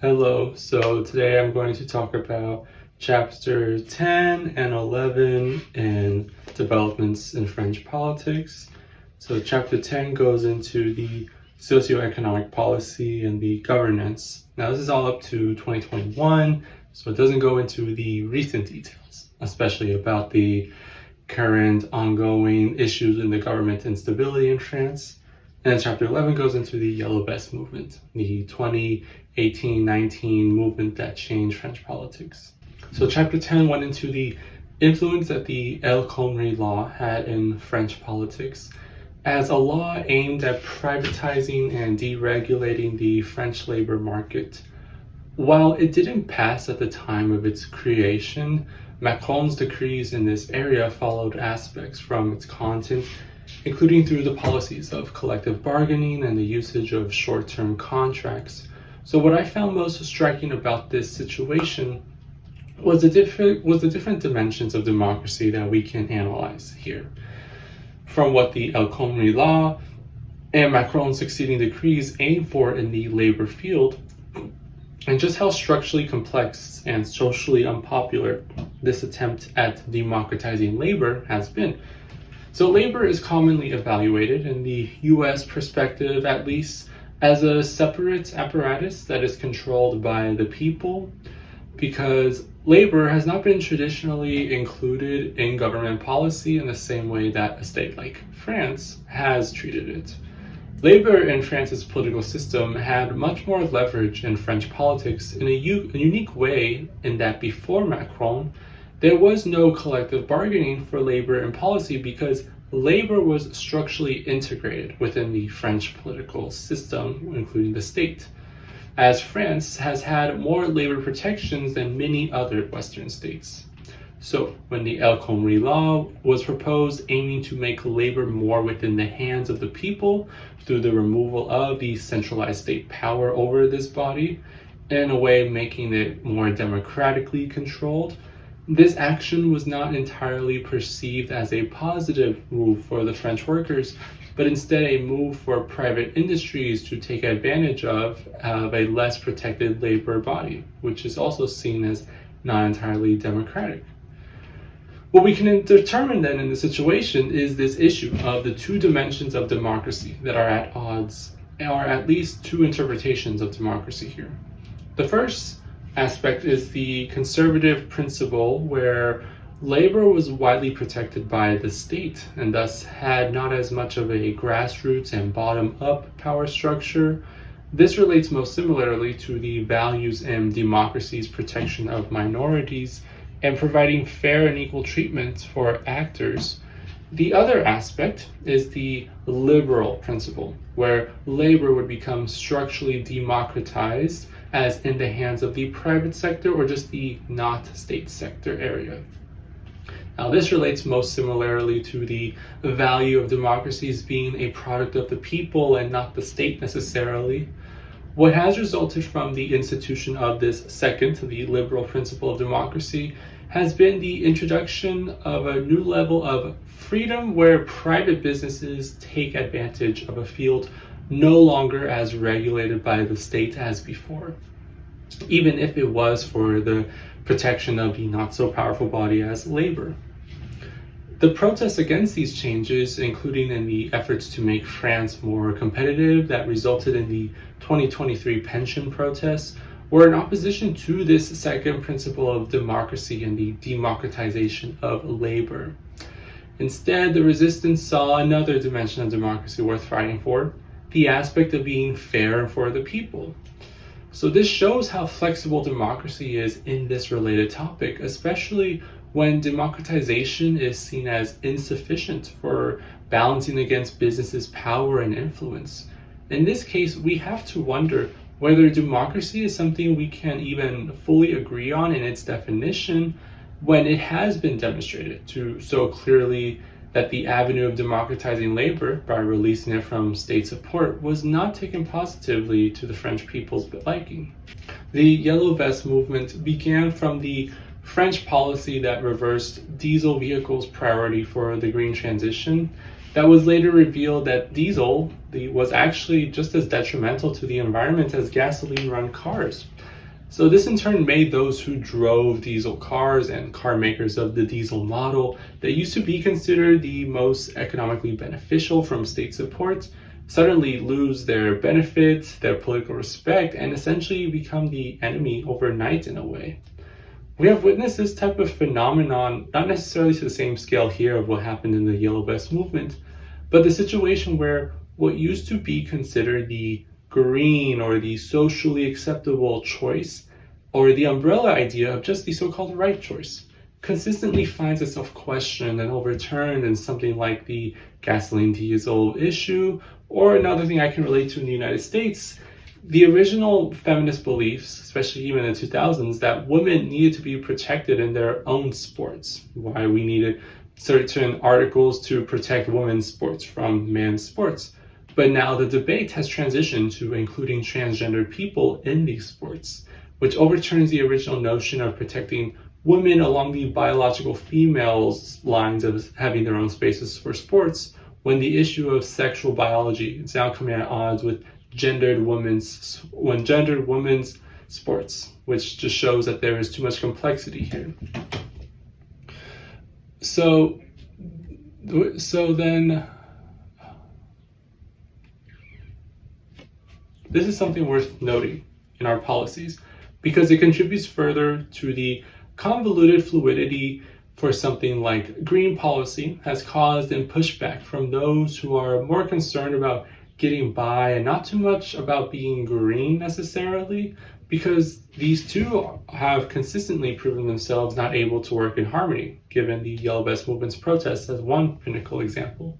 Hello, so today I'm going to talk about chapter 10 and 11 in developments in French politics. So chapter 10 goes into the socioeconomic policy and the governance. Now this is all up to 2021, so it doesn't go into the recent details, especially about the current ongoing issues in the government instability in France. And then chapter 11 goes into the Yellow Vest movement, the 2018-19 movement that changed French politics. So chapter 10 went into the influence that the Khomri Law had in French politics as a law aimed at privatizing and deregulating the French labor market. While it didn't pass at the time of its creation, Macron's decrees in this area followed aspects from its content, including through the policies of collective bargaining and the usage of short-term contracts. So what I found most striking about this situation was the different dimensions of democracy that we can analyze here. From what the Khomri Law and Macron's succeeding decrees aim for in the labor field, and just how structurally complex and socially unpopular this attempt at democratizing labor has been. So labor is commonly evaluated, in the US perspective at least, as a separate apparatus that is controlled by the people, because labor has not been traditionally included in government policy in the same way that a state like France has treated it. Labor in France's political system had much more leverage in French politics in a unique way, in that before Macron, there was no collective bargaining for labor and policy because labor was structurally integrated within the French political system, including the state, as France has had more labor protections than many other Western states. So when the Khomri Law was proposed, aiming to make labor more within the hands of the people through the removal of the centralized state power over this body, in a way making it more democratically controlled, this action was not entirely perceived as a positive move for the French workers, but instead a move for private industries to take advantage of a less protected labor body, which is also seen as not entirely democratic. What we can determine then in the situation is this issue of the two dimensions of democracy that are at odds, or at least two interpretations of democracy here. The first aspect is the conservative principle, where labor was widely protected by the state and thus had not as much of a grassroots and bottom-up power structure. This relates most similarly to the values and democracy's protection of minorities and providing fair and equal treatment for actors. The other aspect is the liberal principle, where labor would become structurally democratized as in the hands of the private sector or just the not state sector area. Now this relates most similarly to the value of democracies being a product of the people and not the state necessarily. What has resulted from the institution of this second, the liberal principle of democracy, has been the introduction of a new level of freedom where private businesses take advantage of a field no longer as regulated by the state as before, even if it was for the protection of the not so powerful body as labor. The protests against these changes, including in the efforts to make France more competitive that resulted in the 2023 pension protests, were in opposition to this second principle of democracy and the democratization of labor. Instead, the resistance saw another dimension of democracy worth fighting for, the aspect of being fair and for the people. So this shows how flexible democracy is in this related topic, especially when democratization is seen as insufficient for balancing against businesses' power and influence. In this case, we have to wonder whether democracy is something we can even fully agree on in its definition, when it has been demonstrated to so clearly that the avenue of democratizing labor by releasing it from state support was not taken positively to the French people's liking. The Yellow Vest movement began from the French policy that reversed diesel vehicles' priority for the green transition. That was later revealed that diesel was actually just as detrimental to the environment as gasoline-run cars. So this in turn made those who drove diesel cars and car makers of the diesel model that used to be considered the most economically beneficial from state support suddenly lose their benefits, their political respect, and essentially become the enemy overnight in a way. We have witnessed this type of phenomenon, not necessarily to the same scale here of what happened in the Yellow Vest movement, but the situation where what used to be considered the green or the socially acceptable choice, or the umbrella idea of just the so-called right choice, consistently finds itself questioned and overturned in something like the gasoline diesel issue, or another thing I can relate to in the United States, the original feminist beliefs, especially even in the 2000s, that women needed to be protected in their own sports. Why we needed certain articles to protect women's sports from men's sports. But now the debate has transitioned to including transgender people in these sports, which overturns the original notion of protecting women along the biological females lines of having their own spaces for sports, when the issue of sexual biology is now coming at odds with gendered women's sports, which just shows that there is too much complexity here. So then this is something worth noting in our policies, because it contributes further to the convoluted fluidity for something like green policy has caused in pushback from those who are more concerned about getting by and not too much about being green necessarily, because these two have consistently proven themselves not able to work in harmony, given the Yellow Vest movement's protests as one pinnacle example.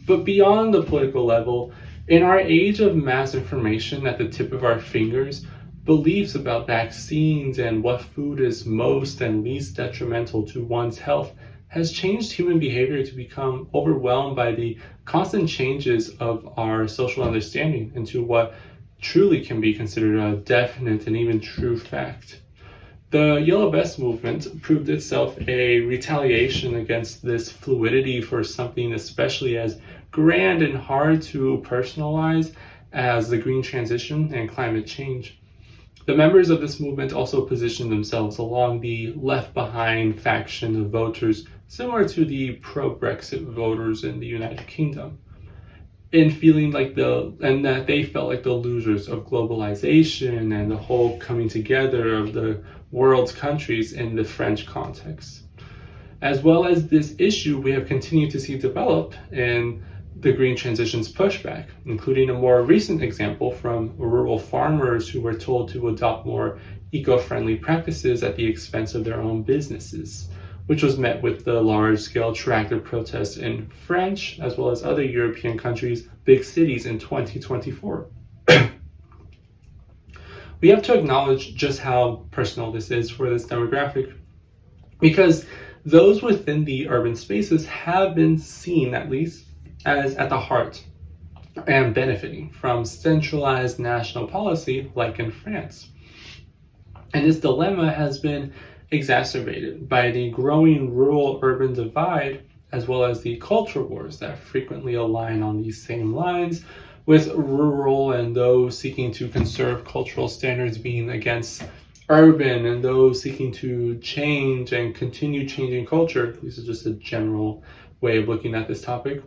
But beyond the political level, in our age of mass information at the tip of our fingers, beliefs about vaccines and what food is most and least detrimental to one's health has changed human behavior to become overwhelmed by the constant changes of our social understanding into what truly can be considered a definite and even true fact. The Yellow Vest movement proved itself a retaliation against this fluidity for something especially as grand and hard to personalize as the green transition and climate change. The members of this movement also positioned themselves along the left-behind faction of voters, similar to the pro-Brexit voters in the United Kingdom, in feeling like that they felt like the losers of globalization and the whole coming together of the world's countries in the French context. As well as this issue, we have continued to see develop in the green transition's pushback, including a more recent example from rural farmers who were told to adopt more eco-friendly practices at the expense of their own businesses, which was met with the large-scale tractor protests in French, as well as other European countries' big cities in 2024. We have to acknowledge just how personal this is for this demographic, because those within the urban spaces have been seen, at least, as at the heart and benefiting from centralized national policy like in France. And this dilemma has been exacerbated by the growing rural-urban divide, as well as the culture wars that frequently align on these same lines, with rural and those seeking to conserve cultural standards being against urban and those seeking to change and continue changing culture. This is just a general way of looking at this topic.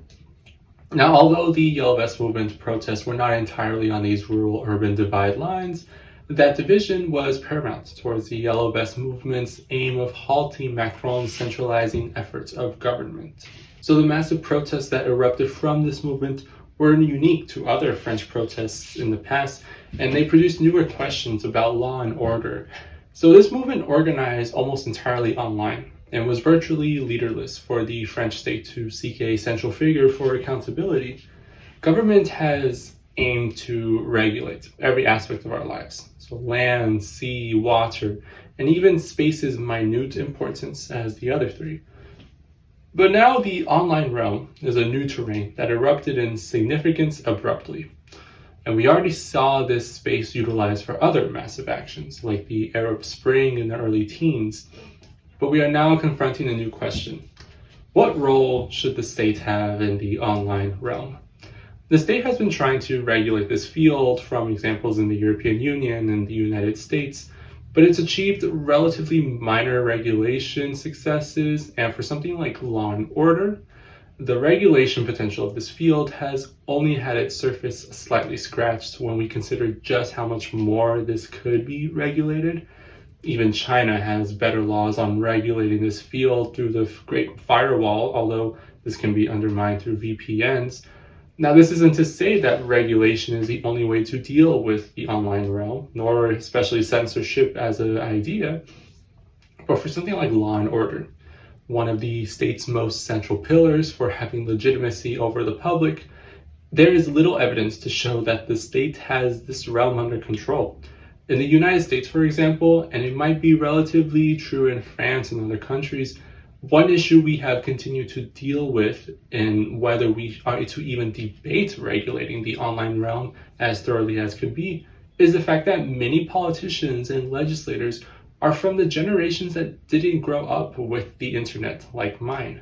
Now, although the Yellow Vest movement protests were not entirely on these rural-urban divide lines, that division was paramount towards the Yellow Vest movement's aim of halting Macron's centralizing efforts of government. So the massive protests that erupted from this movement were unique to other French protests in the past, and they produced newer questions about law and order. So this movement organized almost entirely online, and was virtually leaderless for the French state to seek a central figure for accountability. Government has aimed to regulate every aspect of our lives, so land, sea, water, and even space's minute importance as the other three. But now the online realm is a new terrain that erupted in significance abruptly. And we already saw this space utilized for other massive actions, like the Arab Spring in the early teens. But we are now confronting a new question. What role should the state have in the online realm? The state has been trying to regulate this field from examples in the European Union and the United States, but it's achieved relatively minor regulation successes, and for something like law and order, the regulation potential of this field has only had its surface slightly scratched when we consider just how much more this could be regulated. Even China has better laws on regulating this field through the Great Firewall, although this can be undermined through VPNs. Now, this isn't to say that regulation is the only way to deal with the online realm, nor especially censorship as an idea, but for something like law and order, one of the state's most central pillars for having legitimacy over the public, there is little evidence to show that the state has this realm under control. In the United States, for example, and it might be relatively true in France and other countries, one issue we have continued to deal with in whether we are to even debate regulating the online realm as thoroughly as could be is the fact that many politicians and legislators are from the generations that didn't grow up with the internet like mine.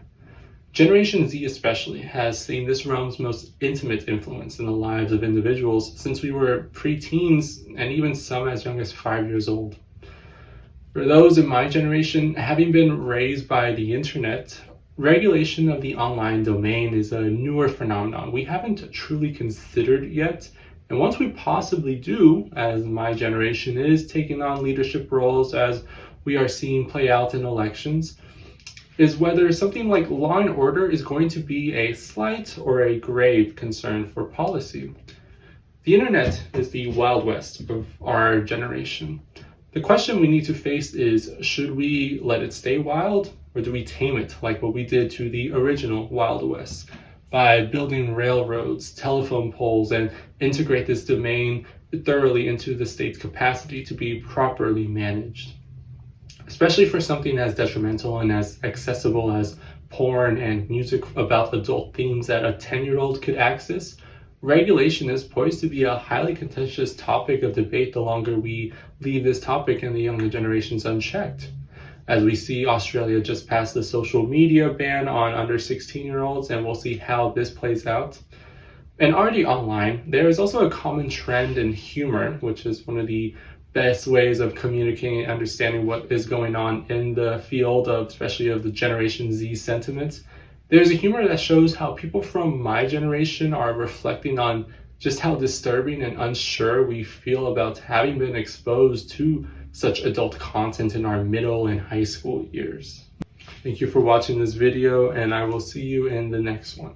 Generation Z especially has seen this realm's most intimate influence in the lives of individuals since we were pre-teens and even some as young as 5 years old. For those in my generation, having been raised by the internet, regulation of the online domain is a newer phenomenon we haven't truly considered yet. And once we possibly do, as my generation is taking on leadership roles as we are seeing play out in elections, is whether something like law and order is going to be a slight or a grave concern for policy. The internet is the Wild West of our generation. The question we need to face is, should we let it stay wild, or do we tame it like what we did to the original Wild West by building railroads, telephone poles, and integrate this domain thoroughly into the state's capacity to be properly managed? Especially for something as detrimental and as accessible as porn and music about adult themes that a 10-year-old could access, regulation is poised to be a highly contentious topic of debate the longer we leave this topic in the younger generations unchecked. As we see, Australia just passed the social media ban on under 16-year-olds, and we'll see how this plays out. And already online, there is also a common trend in humor, which is one of the best ways of communicating and understanding what is going on in the field of, especially of the Generation Z sentiments. There's a humor that shows how people from my generation are reflecting on just how disturbing and unsure we feel about having been exposed to such adult content in our middle and high school years. Thank you for watching this video, and I will see you in the next one.